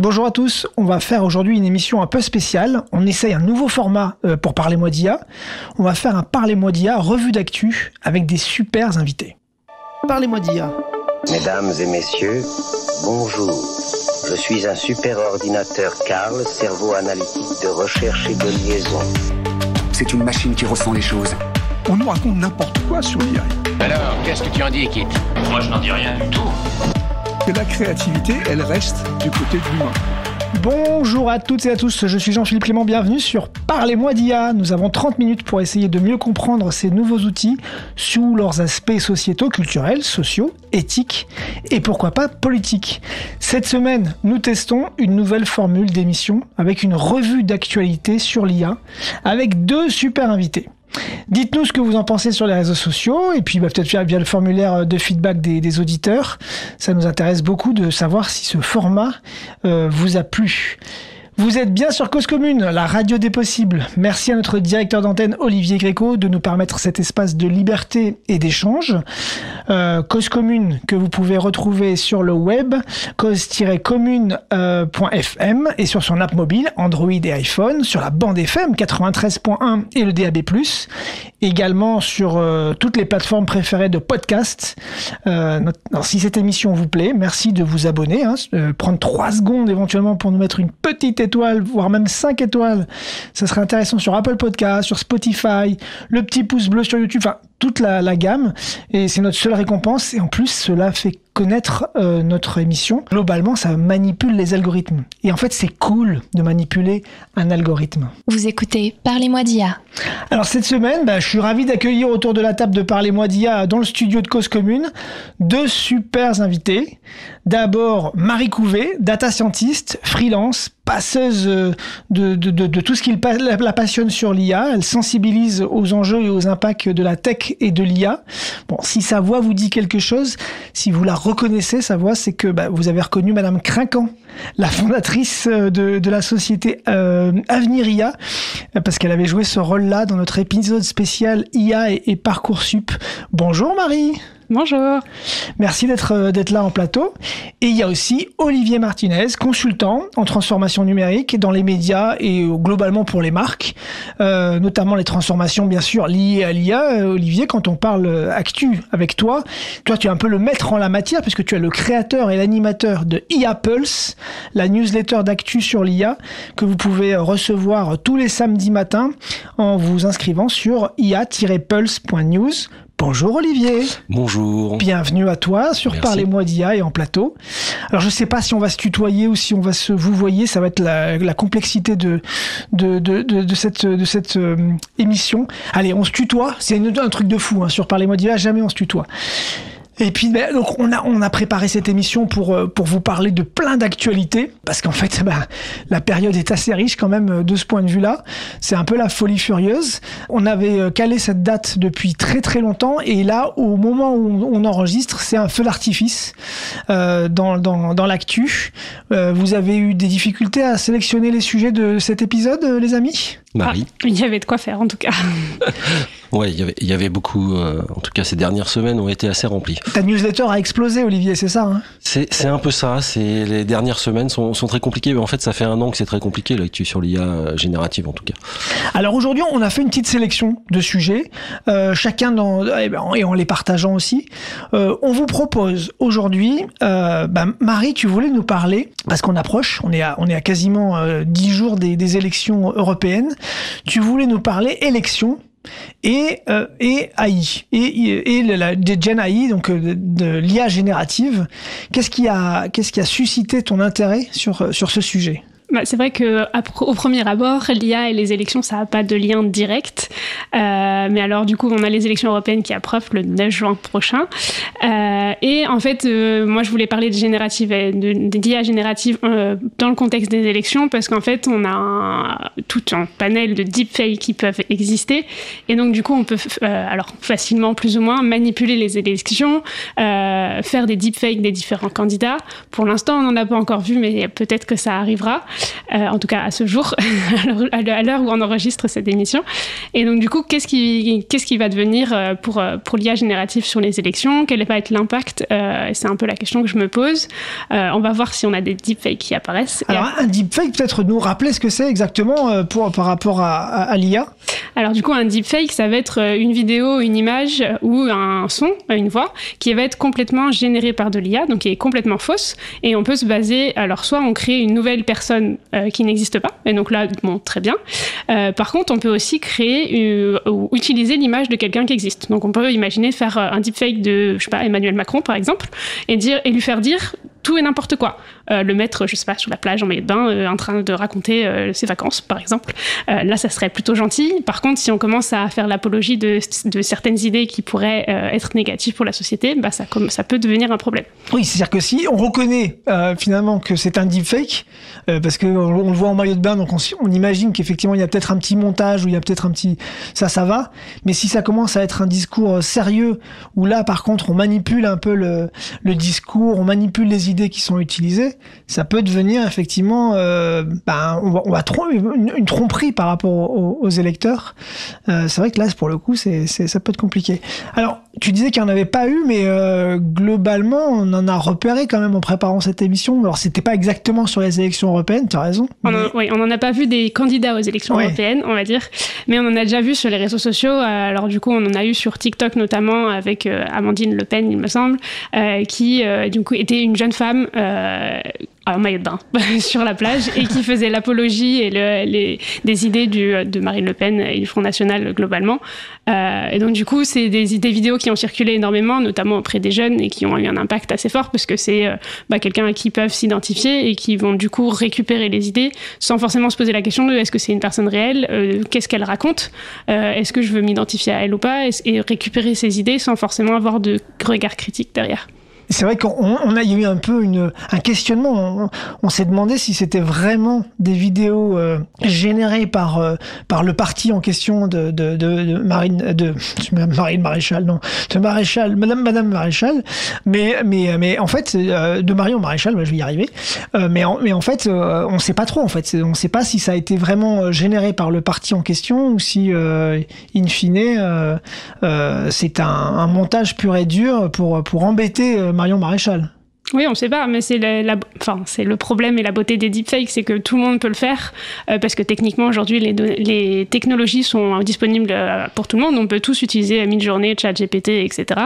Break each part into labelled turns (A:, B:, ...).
A: Bonjour à tous, on va faire aujourd'hui une émission un peu spéciale. On essaye un nouveau format pour Parlez-moi d'IA. On va faire un Parlez-moi d'IA revue d'actu avec des super invités. Parlez-moi d'IA.
B: Mesdames et messieurs, bonjour. Je suis un super ordinateur Carl, cerveau analytique de recherche et de liaison.
C: C'est une machine qui ressent les choses.
D: On nous raconte n'importe quoi sur l'IA.
E: Alors, qu'est-ce que tu en dis, Kit?
F: Moi, je n'en dis rien du tout.
D: Que la créativité, elle reste du côté de l'humain.
A: Bonjour à toutes et à tous, je suis Jean-Philippe Clément, bienvenue sur Parlez-moi d'IA. Nous avons 30 minutes pour essayer de mieux comprendre ces nouveaux outils sous leurs aspects sociétaux, culturels, sociaux, éthiques et pourquoi pas politiques. Cette semaine, nous testons une nouvelle formule d'émission avec une revue d'actualité sur l'IA avec deux super invités. Dites-nous ce que vous en pensez sur les réseaux sociaux et puis peut-être via le formulaire de feedback des auditeurs. Ça nous intéresse beaucoup de savoir si ce format vous a plu. Vous êtes bien sur Cause Commune, la radio des possibles. Merci à notre directeur d'antenne Olivier Gréco de nous permettre cet espace de liberté et d'échange. Cause Commune que vous pouvez retrouver sur le web, cause-commune.fm et sur son app mobile Android et iPhone, sur la bande FM 93.1 et le DAB+, également sur toutes les plateformes préférées de podcast. Alors, si cette émission vous plaît, merci de vous abonner, prendre 3 secondes éventuellement pour nous mettre une petite étoile, voire même 5 étoiles. Ça serait intéressant sur Apple Podcast, sur Spotify, le petit pouce bleu sur YouTube, enfin toute la gamme. Et c'est notre seule récompense. Et en plus, cela fait connaître notre émission. Globalement, ça manipule les algorithmes. Et en fait, c'est cool de manipuler un algorithme.
G: Vous écoutez Parlez-moi d'IA.
A: Alors cette semaine, je suis ravi d'accueillir autour de la table de Parlez-moi d'IA dans le studio de Cause Commune 2 super invités. D'abord, Marie Couvet, data scientist, freelance, passeuse de tout ce qui la passionne sur l'IA. Elle sensibilise aux enjeux et aux impacts de la tech et de l'IA. Bon, si sa voix vous dit quelque chose, si vous la reconnaissez, sa voix, c'est que vous avez reconnu Madame Crinquant, la fondatrice de la société Avenir IA, parce qu'elle avait joué ce rôle-là dans notre épisode spécial IA et Parcoursup. Bonjour Marie.
H: Bonjour.
A: Merci d'être là en plateau. Et il y a aussi Olivier Martinez, consultant en transformation numérique dans les médias et globalement pour les marques, notamment les transformations bien sûr liées à l'IA. Olivier, quand on parle actu avec toi, tu es un peu le maître en la matière puisque tu es le créateur et l'animateur de IA Pulse, la newsletter d'actu sur l'IA que vous pouvez recevoir tous les samedis matins en vous inscrivant sur ia-pulse.news. Bonjour Olivier.
I: Bonjour.
A: Bienvenue à toi sur
I: Merci.
A: Parlez-moi d'IA et en plateau. Alors je sais pas si on va se tutoyer ou si on va se vouvoyer, ça va être la complexité de cette émission. Allez, on se tutoie, c'est un truc de fou sur Parlez-moi d'IA, jamais on se tutoie. Et puis donc on a préparé cette émission pour vous parler de plein d'actualités parce qu'en fait la période est assez riche quand même de ce point de vue-là. C'est un peu la folie furieuse. On avait calé cette date depuis très très longtemps et là au moment où on enregistre, c'est un feu d'artifice dans l'actu. Vous avez eu des difficultés à sélectionner les sujets de cet épisode, les amis ?
I: Marie.
H: Il y avait de quoi faire en tout cas.
I: Ouais, il y avait beaucoup. En tout cas, ces dernières semaines ont été assez remplies.
A: Ta newsletter a explosé, Olivier, c'est ça
I: C'est un peu ça. Les dernières semaines sont très compliquées. Mais en fait, ça fait 1 an que c'est très compliqué l'actu sur l'IA générative en tout cas. Alors aujourd'hui, on a fait une petite sélection de sujets, chacun et en les partageant aussi. On vous propose aujourd'hui, Marie, tu voulais nous parler parce qu'on approche. On est à quasiment 10 jours des élections européennes. Tu voulais nous parler élections et AI des Gen AI, donc de l'IA générative. Qu'est-ce qui a suscité ton intérêt sur ce sujet ?
H: C'est vrai que au premier abord, l'IA et les élections, ça n'a pas de lien direct. Mais alors, du coup, on a les élections européennes qui approchent le 9 juin prochain. Et en fait, moi, je voulais parler d'IA générative dans le contexte des élections parce qu'en fait, on a tout un panel de deepfakes qui peuvent exister. Et donc, du coup, on peut facilement, plus ou moins, manipuler les élections, faire des deepfakes des différents candidats. Pour l'instant, on n'en a pas encore vu, mais peut-être que ça arrivera. en tout cas à ce jour, à l'heure où on enregistre cette émission. Et donc du coup, qu'est-ce qui va devenir pour l'IA générative sur les élections? Quel va être l'impact? C'est un peu la question que je me pose. On va voir si on a des deepfakes qui apparaissent.
A: Alors un deepfake, peut-être nous rappeler ce que c'est exactement par rapport à l'IA?
H: Alors du coup, un deepfake, ça va être une vidéo, une image ou un son, une voix, qui va être complètement générée par de l'IA, donc qui est complètement fausse. Et on peut se baser, alors soit on crée une nouvelle personne qui n'existe pas, et donc là, bon, très bien. Par contre, on peut aussi créer ou utiliser l'image de quelqu'un qui existe. Donc on peut imaginer faire un deepfake de, je sais pas, Emmanuel Macron par exemple, et lui faire dire tout et n'importe quoi. Le mettre, je sais pas, sur la plage en maillot de bain, en train de raconter ses vacances, par exemple. Là, ça serait plutôt gentil. Par contre, si on commence à faire l'apologie de certaines idées qui pourraient être négatives pour la société, bah, ça peut devenir un problème.
A: Oui, c'est-à-dire que si on reconnaît finalement que c'est un deepfake, parce qu'on le voit en maillot de bain, donc on imagine qu'effectivement il y a peut-être un petit montage, ou il y a peut-être un petit... Ça va. Mais si ça commence à être un discours sérieux, où là, par contre, on manipule un peu le discours, on manipule les idées qui sont utilisées, ça peut devenir effectivement on va une tromperie par rapport aux électeurs. C'est vrai que là, pour le coup, ça peut être compliqué. Alors, tu disais qu'il n'y en avait pas eu, mais globalement, on en a repéré quand même en préparant cette émission. Alors, c'était pas exactement sur les élections européennes, tu as raison.
H: Oui, on n'en a pas vu des candidats aux élections européennes, on va dire, mais on en a déjà vu sur les réseaux sociaux. Alors du coup, on en a eu sur TikTok notamment avec Amandine Le Pen, il me semble, qui du coup était une jeune femme en maillot de bain sur la plage et qui faisait l'apologie et des idées de Marine Le Pen et du Front National globalement. Et donc du coup, c'est des vidéos qui ont circulé énormément, notamment auprès des jeunes, et qui ont eu un impact assez fort parce que c'est quelqu'un à qui ils peuvent s'identifier et qui vont du coup récupérer les idées sans forcément se poser la question de est-ce que c'est une personne réelle, qu'est-ce qu'elle raconte, est-ce que je veux m'identifier à elle ou pas, et récupérer ces idées sans forcément avoir de regard critique derrière.
A: C'est vrai qu'il y a eu un peu un questionnement. On s'est demandé si c'était vraiment des vidéos générées par le parti en question de Marine Maréchal, non, de Maréchal, Madame Maréchal, mais en fait de Marion Maréchal, je vais y arriver. Mais en fait, on sait pas trop. En fait, on sait pas si ça a été vraiment généré par le parti en question ou si, in fine, c'est un montage pur et dur pour embêter Marion Maréchal.
H: Oui, on ne sait pas, mais c'est le problème et la beauté des deepfakes, c'est que tout le monde peut le faire, parce que techniquement, aujourd'hui, les technologies sont disponibles pour tout le monde. On peut tous utiliser Midjourney, ChatGPT, etc.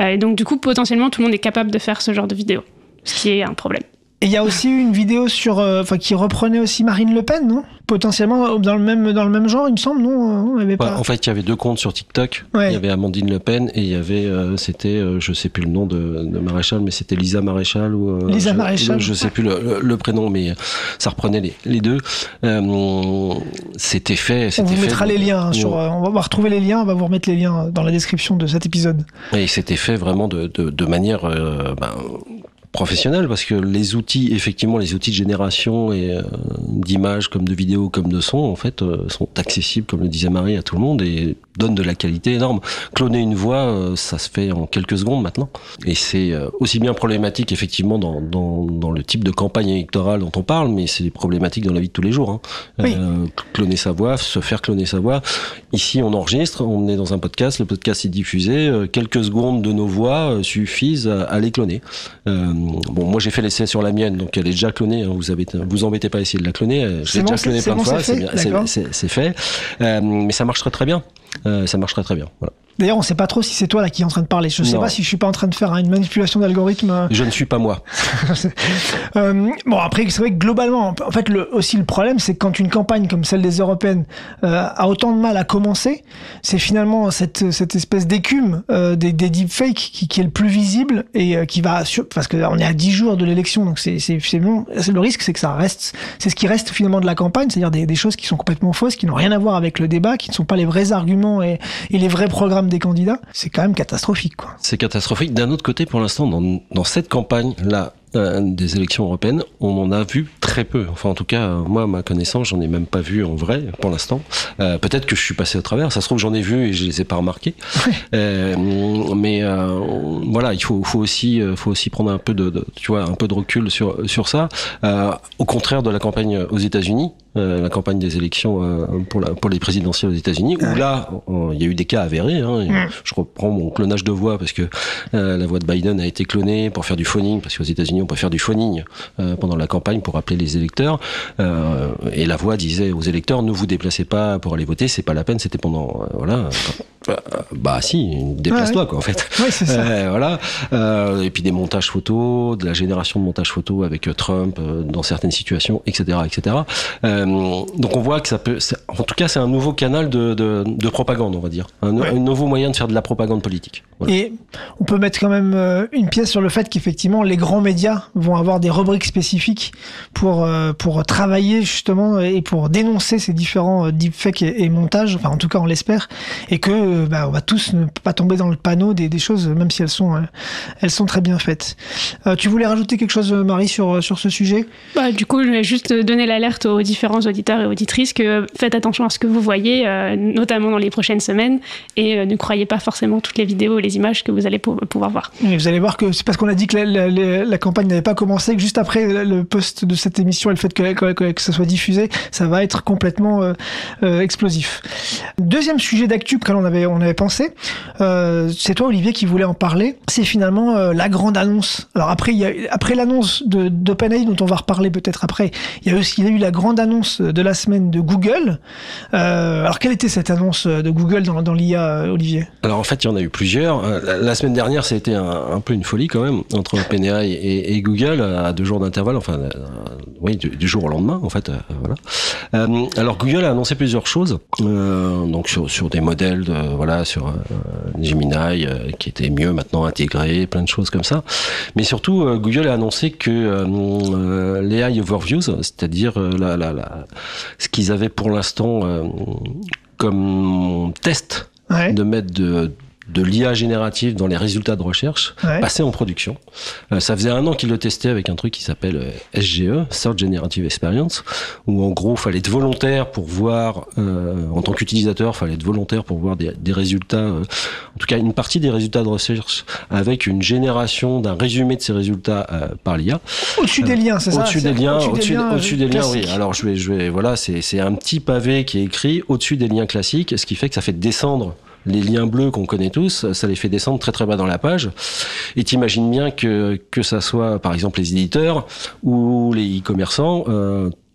H: Et donc, du coup, potentiellement, tout le monde est capable de faire ce genre de vidéo, ce qui est un problème.
A: Et il y a aussi eu une vidéo qui reprenait aussi Marine Le Pen, non? Potentiellement dans le même genre, il me semble, non?
I: En fait, il y avait deux comptes sur TikTok. Ouais. Il y avait Amandine Le Pen et il y avait, je sais plus le nom de Maréchal, mais c'était Lisa Maréchal ou
A: Lisa Maréchal.
I: Je sais plus le prénom, mais ça reprenait les deux. C'était fait.
A: On vous mettra les liens on va retrouver les liens, on va vous remettre les liens dans la description de cet épisode.
I: Et c'était fait vraiment de manière professionnel, parce que les outils de génération et d'images comme de vidéos comme de sons, en fait, sont accessibles, comme le disait Marie, à tout le monde et donnent de la qualité énorme. Cloner une voix, ça se fait en quelques secondes maintenant. Et c'est aussi bien problématique, effectivement, dans le type de campagne électorale dont on parle, mais c'est problématique dans la vie de tous les jours. Hein. Oui. Cloner sa voix, se faire cloner sa voix. Ici, on enregistre, on est dans un podcast, le podcast est diffusé, quelques secondes de nos voix suffisent à les cloner. Bon, moi j'ai fait l'essai sur la mienne, donc elle est déjà clonée. Hein, vous embêtez pas à essayer de la cloner. J'ai déjà cloné plein de fois. C'est fait. Mais ça marche très bien. Ça marche très bien. Voilà.
A: D'ailleurs, on ne sait pas trop si c'est toi là qui est en train de parler. Je ne sais pas si je suis pas en train de faire une manipulation d'algorithme.
I: Je ne suis pas moi.
A: Bon, après, c'est vrai que globalement, en fait, aussi le problème, c'est que quand une campagne comme celle des européennes a autant de mal à commencer, c'est finalement cette espèce d'écume des deepfakes qui est le plus visible et qui va parce qu'on est à 10 jours de l'élection, donc c'est bon. Le risque, c'est que ça reste, c'est ce qui reste finalement de la campagne, c'est-à-dire des choses qui sont complètement fausses, qui n'ont rien à voir avec le débat, qui ne sont pas les vrais arguments et les vrais programmes des candidats. C'est quand même catastrophique, quoi.
I: C'est catastrophique. D'un autre côté, pour l'instant, dans cette campagne-là, des élections européennes, on en a vu très peu. Enfin, en tout cas, moi, à ma connaissance, j'en ai même pas vu en vrai pour l'instant. Peut-être que je suis passé au travers. Ça se trouve, j'en ai vu et je les ai pas remarqués. Mais voilà, il faut aussi prendre un peu un peu de recul sur ça. Au contraire de la campagne aux États-Unis. La campagne des élections pour les présidentielles aux États-Unis, où là, il y a eu des cas avérés. Je reprends mon clonage de voix parce que la voix de Biden a été clonée pour faire du phoning, parce qu'aux États-Unis, on peut faire du phoning pendant la campagne pour appeler les électeurs. Et la voix disait aux électeurs, ne vous déplacez pas pour aller voter, c'est pas la peine, c'était pendant... si, déplace-toi, quoi, en fait.
A: Oui, c'est ça.
I: Et puis des montages photos, de la génération de montages photos avec Trump dans certaines situations, etc., etc. Donc on voit que en tout cas, c'est un nouveau canal de propagande, on va dire. Un nouveau moyen de faire de la propagande politique. Voilà.
A: Et on peut mettre quand même une pièce sur le fait qu'effectivement, les grands médias vont avoir des rubriques spécifiques pour travailler justement et pour dénoncer ces différents deepfakes et montages. Enfin, en tout cas, on l'espère. Et que on va tous ne pas tomber dans le panneau des choses, même si elles sont très bien faites. Tu voulais rajouter quelque chose, Marie, sur ce sujet ?
H: Du coup, je vais juste donner l'alerte aux différents auditeurs et auditrices que faites attention à ce que vous voyez, notamment dans les prochaines semaines, et ne croyez pas forcément toutes les vidéos et les images que vous allez pouvoir voir.
A: Et vous allez voir que c'est parce qu'on a dit que la campagne n'avait pas commencé, que juste après le post de cette émission et le fait que ça soit diffusé, ça va être complètement explosif. Deuxième sujet d'actu auquel on avait pensé, c'est toi, Olivier, qui voulais en parler. C'est finalement la grande annonce. Alors après l'annonce d'OpenAI, dont on va reparler peut-être après, il y a eu la grande annonce de la semaine de Google. Alors quelle était cette annonce de Google dans l'IA, Olivier ?
I: Alors en fait, il y en a eu plusieurs. La semaine dernière, ça a été un peu une folie quand même entre OpenAI et Google à 2 jours d'intervalle. Enfin, du jour au lendemain, en fait. Voilà. Alors Google a annoncé plusieurs choses. Donc sur des modèles sur Gemini qui étaient mieux maintenant intégrés, plein de choses comme ça. Mais surtout, Google a annoncé que l'AI Overviews, c'est-à-dire ce qu'ils avaient pour l'instant comme test de mettre de l'IA générative dans les résultats de recherche, passait en production. Ça faisait 1 an qu'ils le testaient avec un truc qui s'appelle SGE, Search Generative Experience, où en gros, fallait être volontaire pour voir, en tant qu'utilisateur, fallait être volontaire pour voir des résultats, en tout cas une partie des résultats de recherche, avec une génération d'un résumé de ces résultats par l'IA.
A: Au-dessus des liens, c'est ça ?
I: Au-dessus des liens, oui. Alors je vais, c'est un petit pavé qui est écrit au-dessus des liens classiques, ce qui fait que ça fait descendre les liens bleus qu'on connaît tous, ça les fait descendre très très bas dans la page. Et t'imagines bien que ça soit par exemple les éditeurs ou les e-commerçants,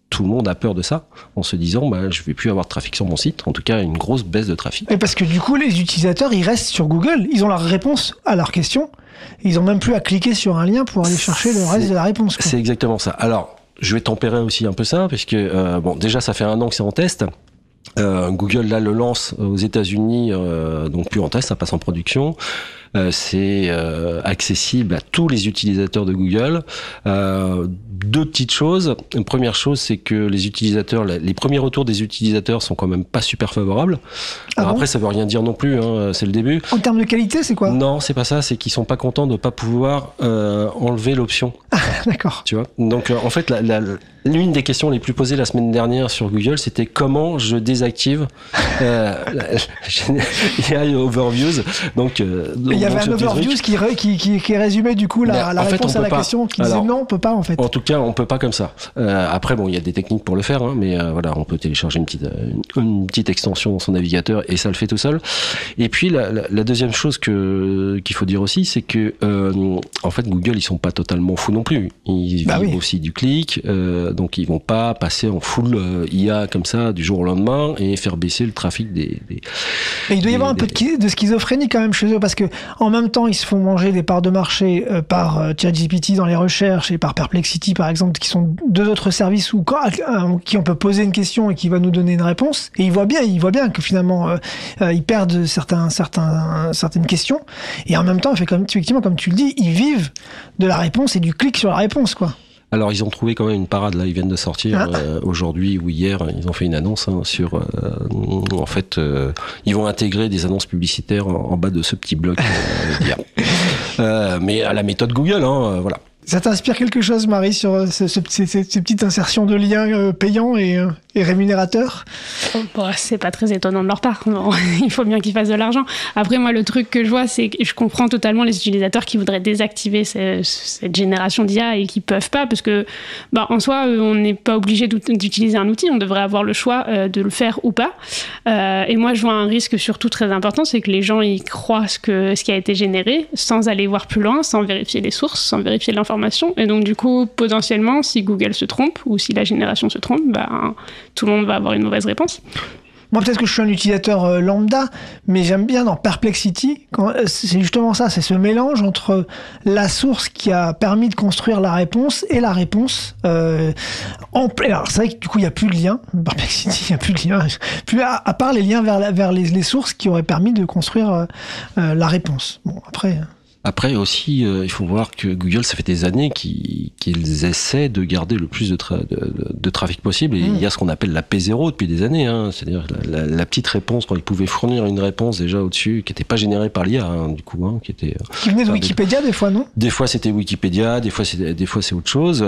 I: tout le monde a peur de ça, en se disant je vais plus avoir de trafic sur mon site, en tout cas une grosse baisse de trafic.
A: Et parce que du coup les utilisateurs ils restent sur Google, ils ont leur réponse à leurs questions, ils ont même plus à cliquer sur un lien pour aller chercher le reste de la réponse, quoi.
I: C'est exactement ça. Alors je vais tempérer aussi un peu ça, parce que déjà ça fait 1 an que c'est en test. Google là le lance aux États-Unis, donc plus en test, ça passe en production. C'est accessible à tous les utilisateurs de Google. 2 petites choses. Une première chose, c'est que les utilisateurs, les premiers retours des utilisateurs sont quand même pas super favorables. Alors après, ça veut rien dire non plus, c'est le début.
A: En termes de qualité, c'est quoi ?
I: Non, c'est pas ça, c'est qu'ils sont pas contents de pas pouvoir enlever l'option.
A: Ah, d'accord.
I: Tu vois ? Donc en fait, l'une des questions les plus posées la semaine dernière sur Google, c'était comment je désactive AI Overviews. Donc
A: il y avait un overviews qui résumait du coup la réponse à la question, qui disait non, on peut pas en fait.
I: En tout cas, on peut pas comme ça. Après, il y a des techniques pour le faire, mais on peut télécharger une petite extension dans son navigateur et ça le fait tout seul. Et puis la deuxième chose qu'il faut dire aussi, c'est que en fait Google ils sont pas totalement fous non plus. Ils vivent aussi du clic, donc ils vont pas passer en full IA comme ça du jour au lendemain et faire baisser le trafic des.
A: Et il doit y avoir un peu de schizophrénie quand même chez eux, parce que en même temps ils se font manger des parts de marché par ChatGPT dans les recherches et par Perplexity par exemple, qui sont 2 autres services qui on peut poser une question et qui va nous donner une réponse. Et ils voient bien que finalement ils perdent certaines questions. Et en même temps, effectivement, comme tu le dis, ils vivent de la réponse et du clic sur la réponse, quoi.
I: Alors ils ont trouvé quand même une parade là, ils viennent de sortir aujourd'hui ou hier, ils ont fait une annonce sur en fait ils vont intégrer des annonces publicitaires en bas de ce petit bloc d'IA. Mais à la méthode Google, voilà.
A: Ça t'inspire quelque chose, Marie, sur ces petites insertions de liens payants et rémunérateurs?
H: C'est pas très étonnant de leur part. Non, il faut bien qu'ils fassent de l'argent. Après, moi, le truc que je vois, c'est que je comprends totalement les utilisateurs qui voudraient désactiver cette génération d'IA et qui peuvent pas, parce que, en soi, on n'est pas obligé d'utiliser un outil. On devrait avoir le choix de le faire ou pas. Et moi, je vois un risque surtout très important, c'est que les gens y croient ce qui a été généré sans aller voir plus loin, sans vérifier les sources, sans vérifier l'information. Et donc, du coup, potentiellement, si Google se trompe ou si la génération se trompe, tout le monde va avoir une mauvaise réponse.
A: Moi, peut-être que je suis un utilisateur lambda, mais j'aime bien dans Perplexity, c'est justement ça, c'est ce mélange entre la source qui a permis de construire la réponse et la réponse. Alors, c'est vrai que du coup, il n'y a plus de lien. Perplexity, il n'y a plus de lien. À part les liens vers les sources qui auraient permis de construire la réponse. Bon, après...
I: Après aussi, il faut voir que Google, ça fait des années qu'ils essaient de garder le plus de trafic possible. Et il y a ce qu'on appelle la P0 depuis des années. C'est-à-dire la petite réponse, quand ils pouvaient fournir une réponse déjà au-dessus, qui n'était pas générée par l'IA, du coup.
A: Qui venait de Wikipédia, des fois, non?
I: Des fois, c'était Wikipédia, des fois, c'est autre chose.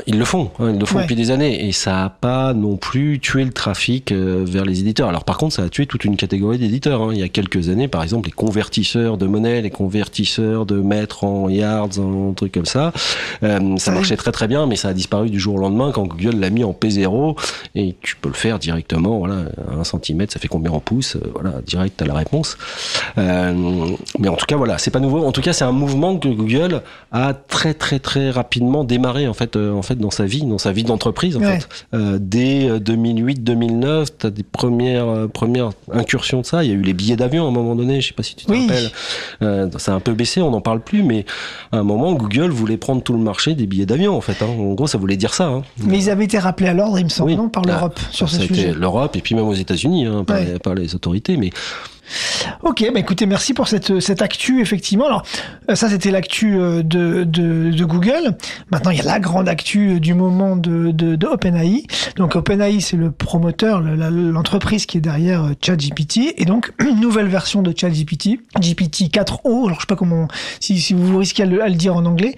I: Ils le font depuis des années. Et ça n'a pas non plus tué le trafic vers les éditeurs. Alors, par contre, ça a tué toute une catégorie d'éditeurs. Il y a quelques années, par exemple, les convertisseurs de monnaie, les convertisseurs de mètres en yards, en trucs comme ça. Ça marchait très très bien, mais ça a disparu du jour au lendemain quand Google l'a mis en P0 et tu peux le faire directement. Voilà, 1 centimètre, ça fait combien en pouces? Voilà, direct à la réponse. Mais en tout cas, voilà, c'est pas nouveau. En tout cas, c'est un mouvement que Google a très très très rapidement démarré en fait dans sa vie d'entreprise. En fait, dès 2008-2009, t'as des premières incursions de ça. Il y a eu les billets d'avion à un moment donné. Je sais pas si tu te rappelles. Ça a un peu baissé, on n'en parle plus, mais à un moment, Google voulait prendre tout le marché des billets d'avion, en fait. En gros, ça voulait dire ça.
A: Mais ils avaient été rappelés à l'ordre, il me semble, non, par l'Europe, sur ce sujet.
I: L'Europe, et puis même aux États-Unis, par les autorités, mais...
A: Ok, écoutez, merci pour cette actu, effectivement. Alors, ça, c'était l'actu de Google. Maintenant, il y a la grande actu du moment de OpenAI. Donc, OpenAI, c'est le promoteur, l'entreprise qui est derrière ChatGPT. Et donc, une nouvelle version de ChatGPT, GPT 4o. Alors, je sais pas comment, si vous risquez à le dire en anglais.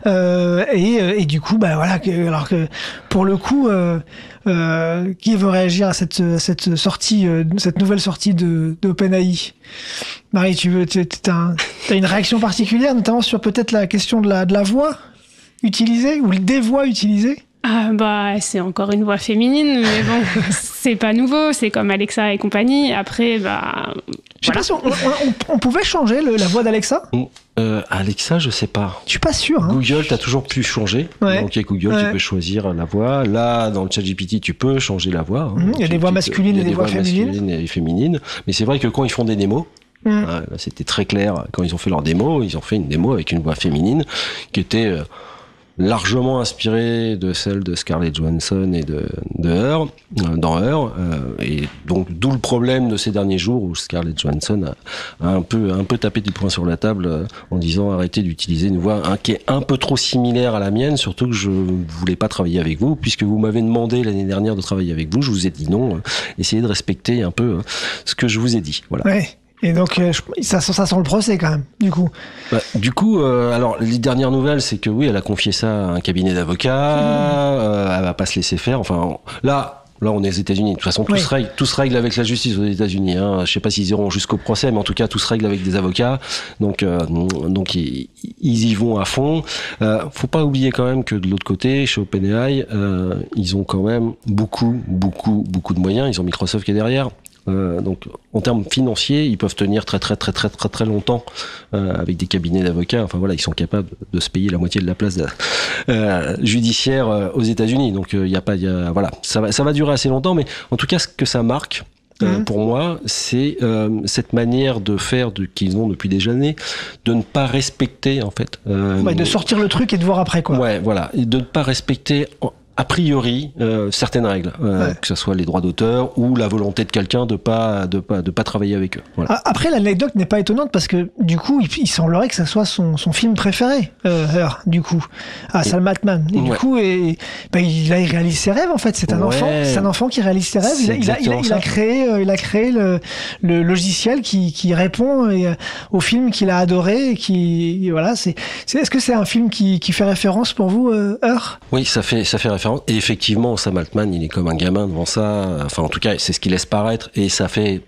A: Et du coup, voilà, alors que, pour le coup, qui veut réagir à cette nouvelle sortie d'OpenAI? Marie, t'as une réaction particulière, notamment sur peut-être la question de la voix utilisée ou des voix utilisées?
H: C'est encore une voix féminine, mais bon, c'est pas nouveau, c'est comme Alexa et compagnie. Après,
A: je sais pas si on pouvait changer la voix d'Alexa?
I: Alexa, je sais pas.
A: Je suis pas sûr.
I: Google, t'as toujours pu changer. Donc, il y a Google, tu peux choisir la voix. Là, dans le ChatGPT, tu peux changer la voix.
A: Il y a des voix masculines et des voix
I: féminines. Mais c'est vrai que quand ils font des démos, là, c'était très clair. Quand ils ont fait leur démo, ils ont fait une démo avec une voix féminine qui était largement inspirée de celle de Scarlett Johansson et de Her, dans Her, et donc d'où le problème de ces derniers jours où Scarlett Johansson a un peu tapé du poing sur la table en disant arrêtez d'utiliser une voix qui est un peu trop similaire à la mienne, surtout que je voulais pas travailler avec vous puisque vous m'avez demandé l'année dernière de travailler avec vous, je vous ai dit non, essayez de respecter un peu ce que je vous ai dit, voilà.
A: Ouais. Et donc, ça sent le procès quand même, du coup.
I: Alors, les dernières nouvelles, c'est que oui, elle a confié ça à un cabinet d'avocats, elle va pas se laisser faire. Enfin, là, on est aux États-Unis. De toute façon, tout se règle avec la justice aux États-Unis. Je sais pas s'ils iront jusqu'au procès, mais en tout cas, tout se règle avec des avocats. Donc ils y vont à fond. Faut pas oublier quand même que de l'autre côté, chez OpenAI, ils ont quand même beaucoup de moyens. Ils ont Microsoft qui est derrière. Donc, en termes financiers, ils peuvent tenir très longtemps avec des cabinets d'avocats. Enfin voilà, ils sont capables de se payer la moitié de la place judiciaire aux États-Unis. Donc voilà, ça va durer assez longtemps. Mais en tout cas, ce que ça marque. Pour moi, c'est cette manière de faire qu'ils ont depuis des années, de ne pas respecter en fait.
A: De sortir le truc et de voir après quoi.
I: Ouais, voilà, et de ne pas respecter a priori certaines règles, que ce soit les droits d'auteur ou la volonté de quelqu'un de pas travailler avec eux. Voilà.
A: Après, l'anecdote n'est pas étonnante parce que du coup, il semblerait que ça soit son film préféré, du coup, Salma Altman. Et du coup, il réalise ses rêves en fait. C'est un enfant qui réalise ses rêves. Il a créé le logiciel qui répond au film qu'il a adoré. Est-ce que c'est un film qui fait référence pour vous, Heur ?
I: Oui, ça fait référence. Et effectivement, Sam Altman, il est comme un gamin devant ça. Enfin, en tout cas, c'est ce qu'il laisse paraître. Et ça fait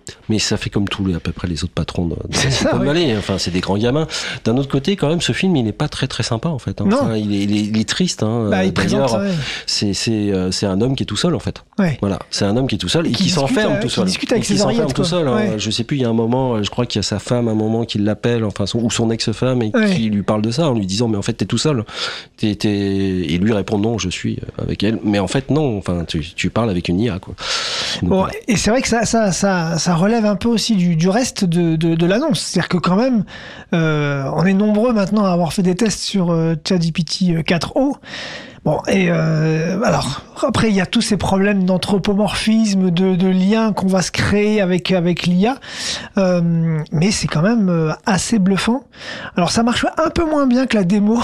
I: comme à peu près les autres patrons de Silicon Valley. Enfin, c'est des grands gamins. D'un autre côté, quand même, ce film, il n'est pas très très sympa en fait. Hein.
A: Non.
I: Enfin, il est triste. Hein. D'ailleurs, c'est un homme qui est tout seul en fait.
A: Ouais.
I: Voilà, c'est un homme qui est tout seul et qui s'enferme tout seul.
A: Qui discute avec ses oreillettes,
I: tout seul. Hein. Je sais plus. Il y a un moment, je crois qu'il y a sa femme, un moment qui l'appelle, enfin ou son ex-femme, et qui lui parle de ça en lui disant mais en fait t'es tout seul. Et lui répond non, je suis avec elle. Mais en fait non. Enfin, tu parles avec une IA quoi. Donc,
A: bon, et c'est vrai que ça relève un peu aussi du reste de l'annonce. C'est-à-dire que quand même, on est nombreux maintenant à avoir fait des tests sur ChatGPT 4o. Bon, et alors après il y a tous ces problèmes d'anthropomorphisme, de liens qu'on va se créer avec l'IA, mais c'est quand même assez bluffant. Alors ça marche un peu moins bien que la démo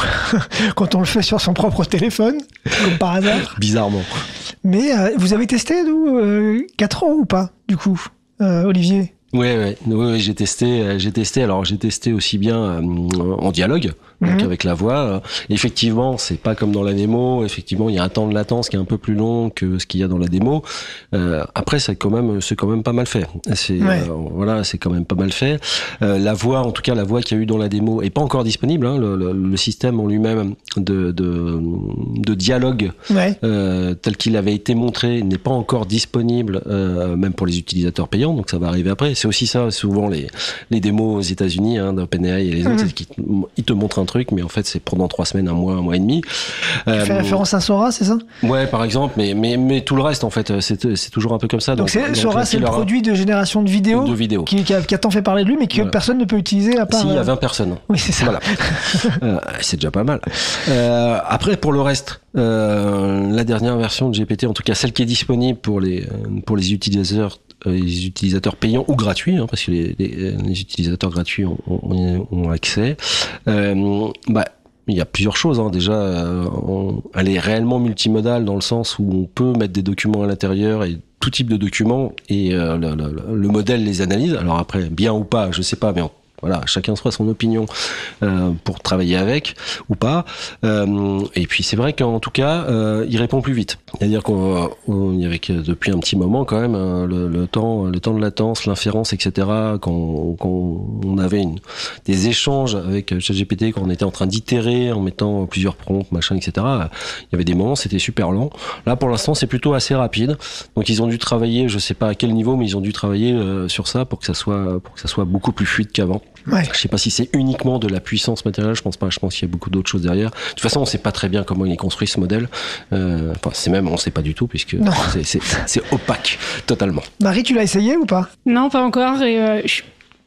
A: quand on le fait sur son propre téléphone, comme par hasard.
I: Bizarrement.
A: Mais vous avez testé 4 ans ou pas, du coup, Olivier ?
I: Oui, j'ai testé. Alors, j'ai testé aussi bien en dialogue, donc avec la voix. Effectivement, c'est pas comme dans la démo. Effectivement, il y a un temps de latence qui est un peu plus long que ce qu'il y a dans la démo. Après, c'est quand même pas mal fait. C'est quand même pas mal fait. La voix, en tout cas, la voix qu'il y a eu dans la démo est pas encore disponible. Hein. Le système en lui-même de dialogue tel qu'il avait été montré n'est pas encore disponible, même pour les utilisateurs payants. Donc, ça va arriver après. C'est aussi ça, souvent les démos aux États-Unis, d'OpenAI et les autres, c'est qu'ils te montrent un truc, mais en fait c'est pendant 3 semaines, un mois et demi.
A: Tu fais référence à Sora, c'est ça ?
I: Ouais, par exemple, mais tout le reste en fait, c'est toujours un peu comme ça.
A: Donc Sora, c'est le produit de génération de vidéos qui a tant fait parler de lui, mais que personne ne peut utiliser à part.
I: Si, il y a 20 personnes.
A: Oui, c'est ça.
I: Voilà. C'est déjà pas mal. Après, pour le reste, la dernière version de GPT, en tout cas celle qui est disponible pour les utilisateurs payants ou gratuits, parce que les utilisateurs gratuits ont accès. Il y a plusieurs choses. Déjà, elle est réellement multimodale dans le sens où on peut mettre des documents à l'intérieur et tout type de documents et le modèle les analyse. Alors après, bien ou pas, je sais pas, mais voilà, chacun se fera son opinion pour travailler avec ou pas. Et puis c'est vrai qu'en tout cas, il répond plus vite. C'est-à-dire qu'on y avait depuis un petit moment quand même le temps de latence, l'inférence, etc. Quand on avait des échanges avec ChatGPT, quand on était en train d'itérer en mettant plusieurs prompts, machin, etc. Il y avait des moments, c'était super lent. Là, pour l'instant, c'est plutôt assez rapide. Donc ils ont dû travailler, je sais pas à quel niveau, mais ils ont dû travailler sur ça pour que ça soit beaucoup plus fluide qu'avant.
A: Ouais.
I: Je sais pas si c'est uniquement de la puissance matérielle, je pense pas. Je pense qu'il y a beaucoup d'autres choses derrière. De toute façon, on sait pas très bien comment il est construit ce modèle. On sait pas du tout puisque c'est opaque totalement.
A: Marie, tu l'as essayé ou pas ?
H: Non, pas encore. Et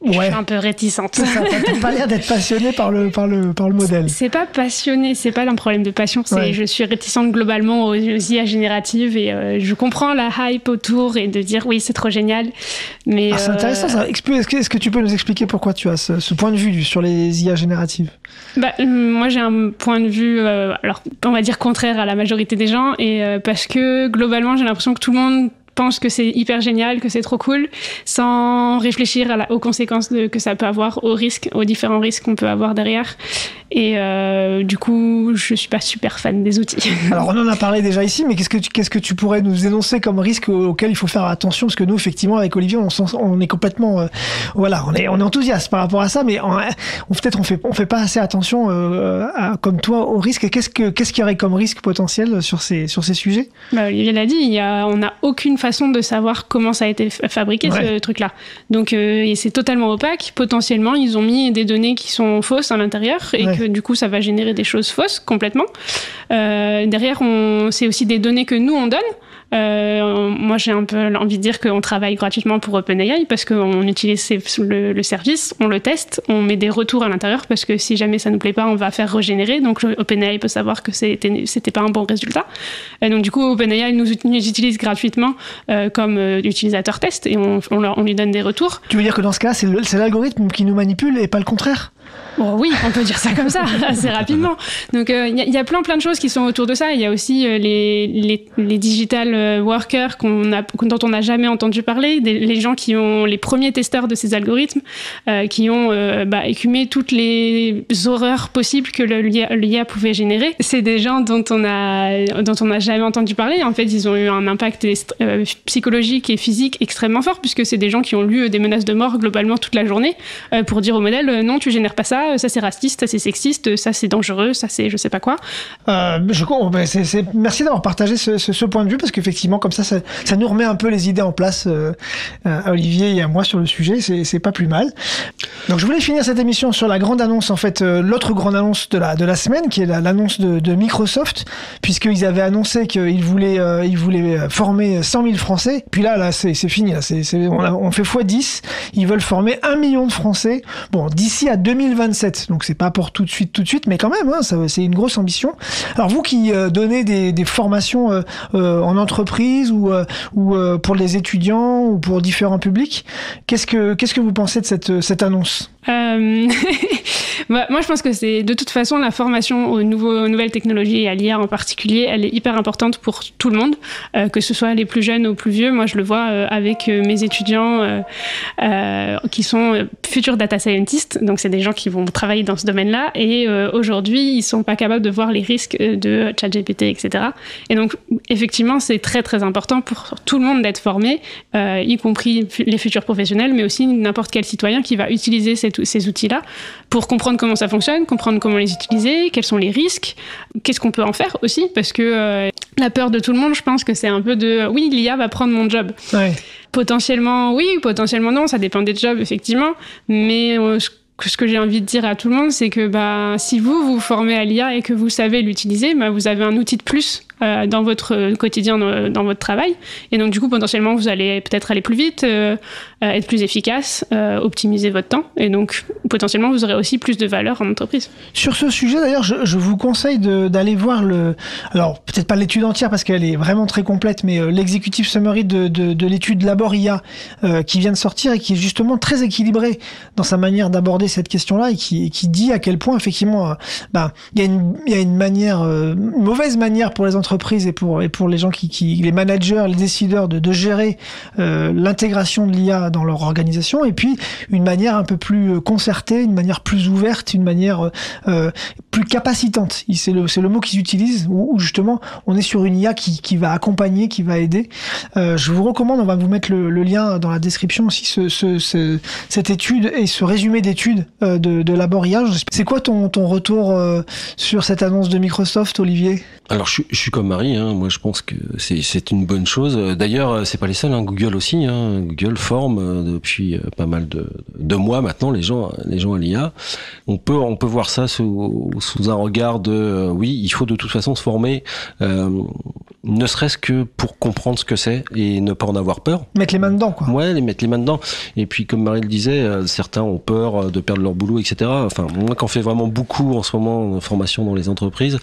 H: je suis un peu réticente.
A: Ça t'as pas l'air d'être passionnée par le modèle.
H: C'est pas passionné, c'est pas un problème de passion. Je suis réticente globalement aux IA génératives et je comprends la hype autour et de dire oui, c'est trop génial. Mais
A: c'est intéressant ça. Est-ce que tu peux nous expliquer pourquoi tu as ce point de vue sur les IA génératives ?
H: Moi, j'ai un point de vue, alors on va dire contraire à la majorité des gens, et parce que globalement, j'ai l'impression que tout le monde pense que c'est hyper génial, que c'est trop cool, sans réfléchir aux conséquences que ça peut avoir, aux différents risques qu'on peut avoir derrière. Et du coup, je suis pas super fan des outils.
A: Alors, on en a parlé déjà ici, mais qu'est-ce que tu pourrais nous énoncer comme risque auquel il faut faire attention ? Parce que nous, effectivement, avec Olivier, on est complètement, on est enthousiaste par rapport à ça, mais on fait pas assez attention, comme toi, aux risques. Qu'est-ce qu'il y aurait comme risque potentiel sur ces sujets ?
H: Olivier l'a dit, on n'a aucune façon de savoir comment ça a été fabriqué, ce truc-là. Donc, et c'est totalement opaque. Potentiellement, ils ont mis des données qui sont fausses à l'intérieur et que du coup, ça va générer des choses fausses complètement. Derrière, c'est aussi des données que nous, on donne. Moi, j'ai un peu envie de dire qu'on travaille gratuitement pour OpenAI parce qu'on utilise le service, on le teste, on met des retours à l'intérieur parce que si jamais ça nous plaît pas, on va faire régénérer. Donc, OpenAI peut savoir que c'était pas un bon résultat. Donc, du coup, OpenAI nous utilise gratuitement comme utilisateur test et on lui donne des retours.
A: Tu veux dire que dans ce cas, c'est l'algorithme qui nous manipule et pas le contraire ?
H: Bon, oui, on peut dire ça comme ça, assez rapidement. Donc, il y a plein de choses qui sont autour de ça. Il y a aussi les digital workers dont on n'a jamais entendu parler, les gens qui ont les premiers testeurs de ces algorithmes, qui ont écumé toutes les horreurs possibles que l'IA pouvait générer. C'est des gens dont on n'a jamais entendu parler. En fait, ils ont eu un impact psychologique et physique extrêmement fort, puisque c'est des gens qui ont lu des menaces de mort globalement toute la journée pour dire au modèle non, tu génères pas ça c'est raciste, ça c'est sexiste, ça c'est dangereux, ça c'est je sais pas quoi.
A: Merci d'avoir partagé ce point de vue, parce qu'effectivement comme ça nous remet un peu les idées en place à Olivier et à moi sur le sujet, c'est pas plus mal. Donc je voulais finir cette émission sur la grande annonce, en fait l'autre grande annonce de la semaine, qui est l'annonce de Microsoft, puisqu'ils avaient annoncé qu'ils voulaient former 100 000 Français, puis là c'est fini, là, on fait x10, ils veulent former 1 million de Français, bon, d'ici à 2027, donc c'est pas pour tout de suite, mais quand même, hein, c'est une grosse ambition. Alors vous qui donnez des formations en entreprise ou pour les étudiants ou pour différents publics, qu'est-ce que vous pensez de cette annonce ?
H: Moi, je pense que c'est de toute façon la formation aux nouvelles technologies et à l'IA en particulier, elle est hyper importante pour tout le monde, que ce soit les plus jeunes ou plus vieux. Moi, je le vois avec mes étudiants qui sont futurs data scientists, donc c'est des gens qui vont travailler dans ce domaine-là, et aujourd'hui, ils sont pas capables de voir les risques de ChatGPT, etc. Et donc, effectivement, c'est très très important pour tout le monde d'être formé, y compris les futurs professionnels, mais aussi n'importe quel citoyen qui va utiliser ces outils-là pour comprendre comment ça fonctionne, comprendre comment les utiliser, quels sont les risques, qu'est-ce qu'on peut en faire aussi, parce que la peur de tout le monde, je pense que c'est un peu de oui, l'IA va prendre mon job.
A: Ouais.
H: Potentiellement oui, potentiellement non, ça dépend des jobs effectivement, mais ce que j'ai envie de dire à tout le monde, c'est que si vous vous formez à l'IA et que vous savez l'utiliser, vous avez un outil de plus dans votre quotidien, dans votre travail. Et donc, du coup, potentiellement, vous allez peut-être aller plus vite, être plus efficace, optimiser votre temps. Et donc, potentiellement, vous aurez aussi plus de valeur en entreprise.
A: Sur ce sujet, d'ailleurs, je vous conseille d'aller voir alors, peut-être pas l'étude entière parce qu'elle est vraiment très complète, mais l'executive summary de l'étude Labor IA qui vient de sortir et qui est justement très équilibrée dans sa manière d'aborder cette question-là et qui dit à quel point, effectivement, il y a une mauvaise manière pour les entreprises et pour les gens les managers, les décideurs de gérer l'intégration de l'IA dans leur organisation, et puis une manière un peu plus concertée, une manière plus ouverte, une manière plus capacitante. C'est le mot qu'ils utilisent, où justement on est sur une IA qui va accompagner, qui va aider. Je vous recommande, on va vous mettre le lien dans la description aussi, cette étude et ce résumé d'études de Labor IA. C'est quoi ton retour sur cette annonce de Microsoft, Olivier ?
I: Alors je suis comme Marie, hein. Moi je pense que c'est une bonne chose. D'ailleurs c'est pas les seuls, hein. Google aussi, hein. Google forme depuis pas mal de mois maintenant les gens à l'IA. On peut voir ça sous un regard de oui, il faut de toute façon se former, ne serait-ce que pour comprendre ce que c'est et ne pas en avoir peur.
A: Mettre les mains dedans, quoi.
I: Ouais, mettre les mains dedans. Et puis comme Marie le disait, certains ont peur de perdre leur boulot, etc. Enfin, moi qui en fais vraiment beaucoup en ce moment en formation dans les entreprises,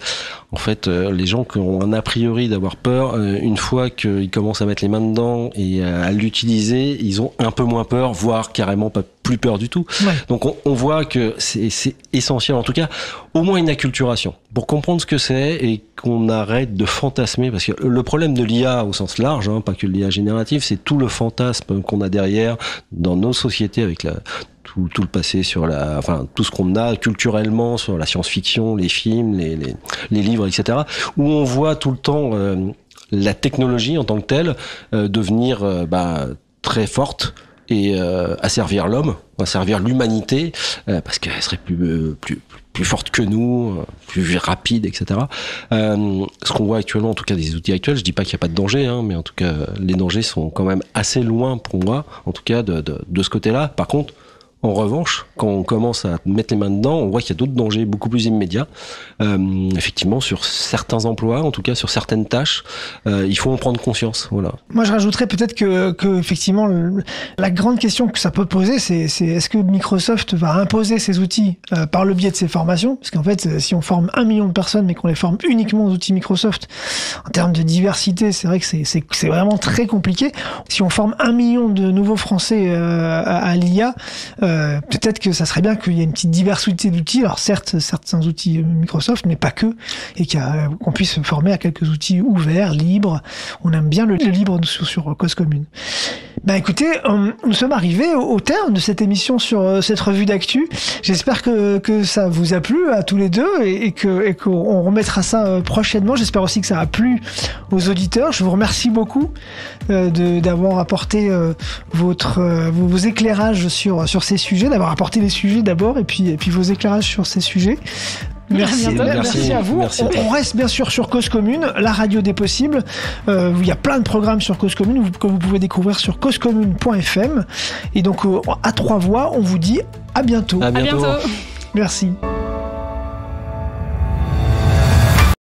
I: en fait, les gens qui ont un a priori d'avoir peur, une fois qu'ils commencent à mettre les mains dedans et à l'utiliser, ils ont un peu moins peur, voire carrément pas plus peur du tout. Ouais. Donc on voit que c'est essentiel, en tout cas, au moins une acculturation pour comprendre ce que c'est et qu'on arrête de fantasmer, parce que le problème de l'IA au sens large, hein, pas que l'IA générative, c'est tout le fantasme qu'on a derrière dans nos sociétés avec tout le passé sur tout ce qu'on a culturellement sur la science-fiction, les films, les livres, etc., où on voit tout le temps la technologie en tant que telle devenir très forte et asservir l'homme, asservir l'humanité, parce qu'elle serait plus forte que nous, plus rapide, etc. Ce qu'on voit actuellement, en tout cas des outils actuels, je dis pas qu'il n'y a pas de danger, hein, mais en tout cas les dangers sont quand même assez loin pour moi, en tout cas de ce côté-là. Par contre, En revanche, quand on commence à mettre les mains dedans, on voit qu'il y a d'autres dangers beaucoup plus immédiats. Effectivement, sur certains emplois, en tout cas sur certaines tâches, il faut en prendre conscience. Voilà.
A: Moi, je rajouterais peut-être que effectivement, la grande question que ça peut poser, c'est est-ce que Microsoft va imposer ces outils par le biais de ses formations ? Parce qu'en fait, si on forme 1 million de personnes, mais qu'on les forme uniquement aux outils Microsoft, en termes de diversité, c'est vrai que c'est vraiment très compliqué. Si on forme 1 million de nouveaux Français à l'IA, peut-être que ça serait bien qu'il y ait une petite diversité d'outils. Alors certes, certains outils Microsoft, mais pas que, et qu'on puisse se former à quelques outils ouverts, libres. On aime bien le libre sur Cause Commune. Ben écoutez, nous sommes arrivés au terme de cette émission sur cette revue d'actu. J'espère que ça vous a plu à tous les deux et qu'on remettra ça prochainement. J'espère aussi que ça a plu aux auditeurs. Je vous remercie beaucoup d'avoir apporté vos éclairages sur ces sujets, d'avoir apporté les sujets d'abord et puis vos éclairages sur ces sujets. Merci à vous.
I: Merci à toi.
A: On reste bien sûr sur Cause Commune, la radio des possibles. Il y a plein de programmes sur Cause Commune que vous pouvez découvrir sur causecommune.fm. Et donc à 3 voix, on vous dit à bientôt.
I: À bientôt.
A: Merci.